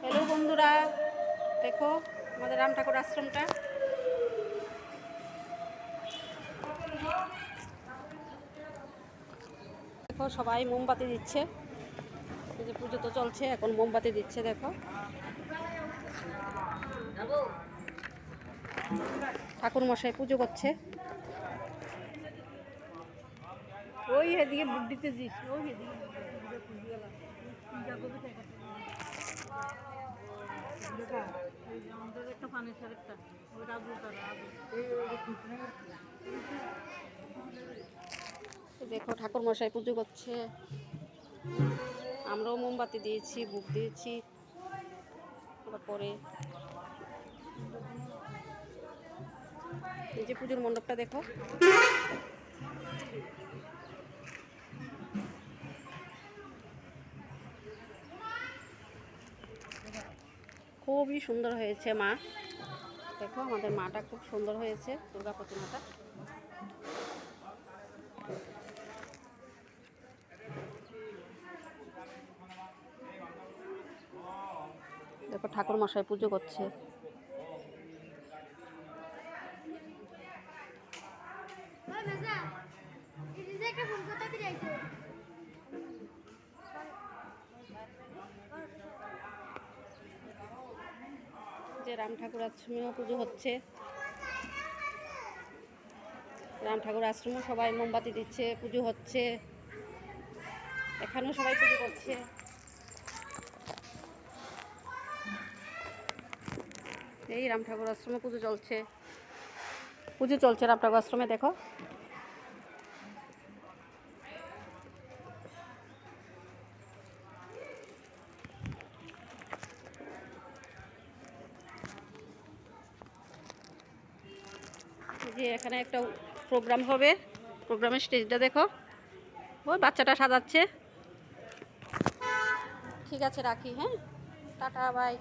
Hello বন্ধুরা, দেখো আমাদের রাম ঠাকুর আশ্রমটা। দেখো সবাই মোমবাতি দিচ্ছে, এই যে পুজো তো চলছে, এখন মোমবাতি দিচ্ছে। দেখো ঠাকুর মশাই পুজো করছে। ওই এদিকে বুদ্ধিতে দিস, ওই এদিকে দেখো ঠাকুর মশাই পুজো করছে। আমরাও মোমবাতি দিয়েছি, বুক দিয়েছি। তারপরে এই যে পুজোর মণ্ডপটা দেখো, খুবই সুন্দর হয়েছে মা। দেখো আমাদের মাটা খুব সুন্দর হয়েছে, দুর্গা প্রতিমাটা। দেখো ঠাকুর মশাই পুজো করছে। যে রাম ঠাকুর আশ্রমেও পুজো হচ্ছে, রাম ঠাকুর আশ্রমে সবাই মোমবাতি দিচ্ছে, পুজো হচ্ছে। এখানেও সবাই পুজো করছে। এই রাম ঠাকুর আশ্রমে পুজো চলছে, রাম ঠাকুর আশ্রমে। দেখো যে এখানে একটা প্রোগ্রাম হবে, প্রোগ্রামের স্টেজটা দেখো, ওই বাচ্চাটা সাজাচ্ছে। ঠিক আছে, রাখি, হ্যাঁ, টাটা, বাই।